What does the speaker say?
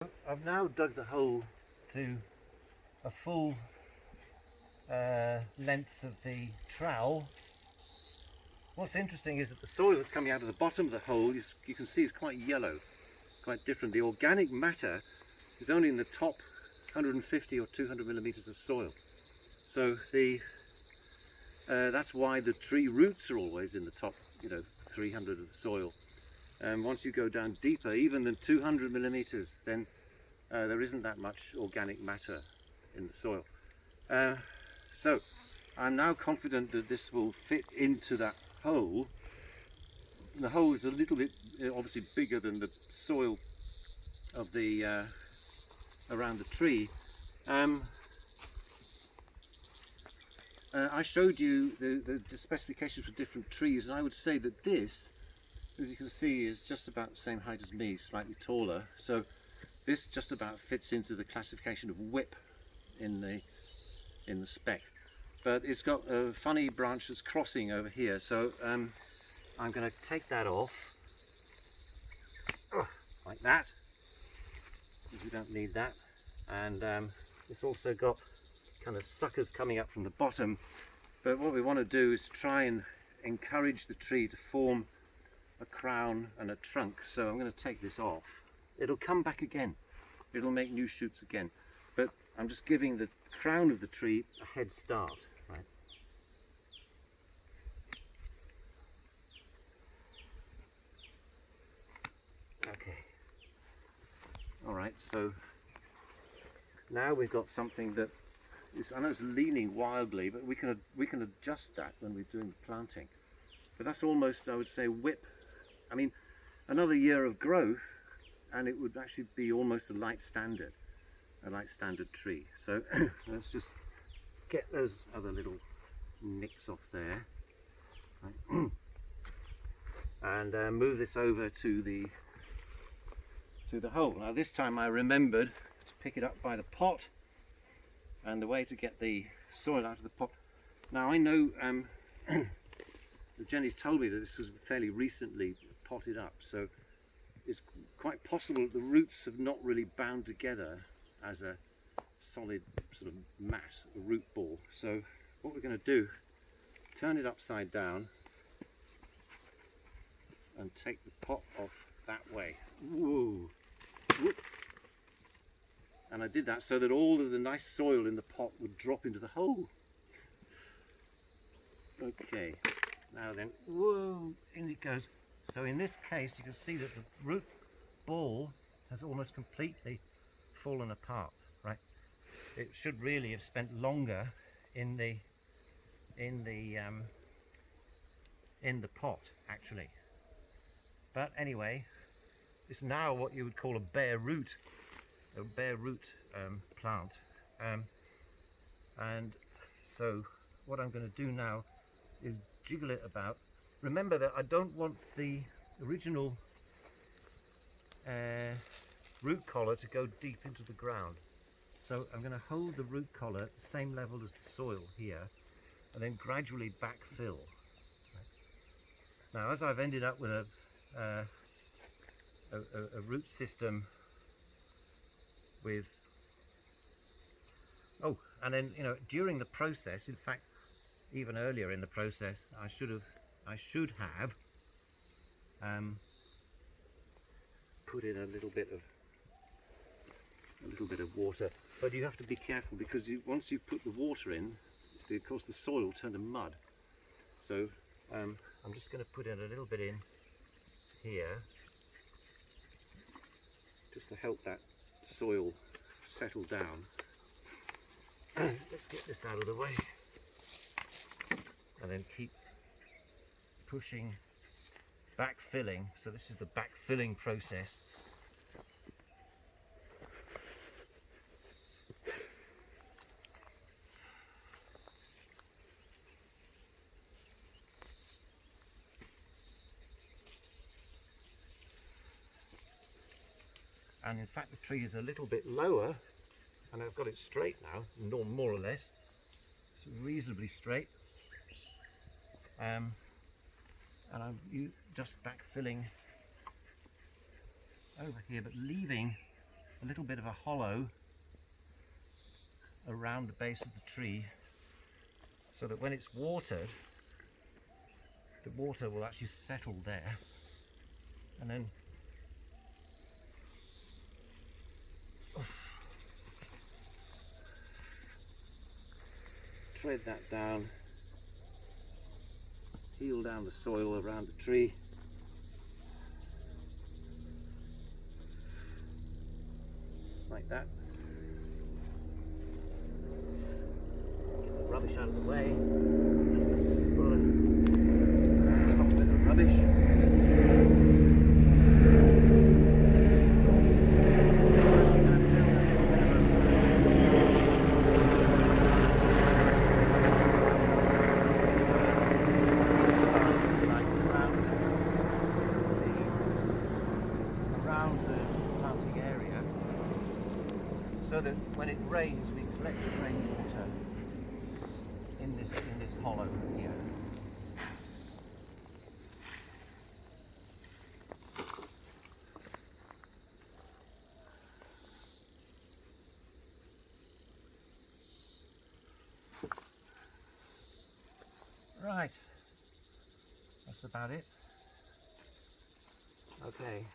I've now dug the hole to a full length of the trowel. What's interesting is that the soil that's coming out of the bottom of the hole, you can see, is quite yellow, quite different. The organic matter is only in the top 150 or 200 millimeters of soil. So that's why the tree roots are always in the top, 300 of the soil. And once you go down deeper, even than 200 millimeters, then there isn't that much organic matter in the soil. So I'm now confident that this will fit into that hole. The hole is a little bit obviously bigger than the soil of the around the tree. I showed you the specifications for different trees, and I would say that this, as you can see, is just about the same height as me, slightly taller. So this just about fits into the classification of whip in the spec. But it's got funny branches crossing over here, so I'm going to take that off like that, because we don't need that. And it's also got kind of suckers coming up from the bottom. But what we want to do is try and encourage the tree to form a crown and a trunk. So I'm going to take this off. It'll come back again. It'll make new shoots again. But I'm just giving the crown of the tree a head start, right? Okay. All right, so now we've got something that is, I know it's leaning wildly, but we can adjust that when we're doing the planting. But that's almost, I would say, whip. I mean, another year of growth, and it would actually be almost a light standard tree. So let's just get those other little nicks off there, right? And move this over to the hole. Now this time I remembered to pick it up by the pot, and the way to get the soil out of the pot. Now I know Jenny's told me that this was fairly recently potted up, so it's quite possible that the roots have not really bound together as a solid sort of mass, a root ball. So what we're going to do, turn it upside down and take the pot off that way. Whoa. Whoop. And I did that so that all of the nice soil in the pot would drop into the hole. Okay, now then, whoa, in it goes. So in this case, you can see that the root ball has almost completely fallen apart, right? It should really have spent longer in the pot, actually. But anyway, it's now what you would call a bare root plant. And so what I'm going to do now is jiggle it about. Remember that I don't want the original root collar to go deep into the ground. So I'm going to hold the root collar at the same level as the soil here, and then gradually backfill. Now, as I've ended up with a root system with, and then during the process, in fact even earlier in the process, I should have put in a little bit of water. But you have to be careful, because once you put the water in, of course the soil will turn to mud. So I'm just going to put in a little bit in here, just to help that soil settle down. Let's get this out of the way, and then keep pushing, backfilling. So this is the backfilling process. And in fact the tree is a little bit lower, and I've got it straight now, more or less. It's reasonably straight. And I'm just backfilling over here, but leaving a little bit of a hollow around the base of the tree, so that when it's watered, the water will actually settle there, and then tread that down, heel down the soil around the tree. Like that. Get the rubbish out of the way. There's this top bit of rubbish. So that when it rains, we collect the rainwater in this hollow here. Right, that's about it. Okay.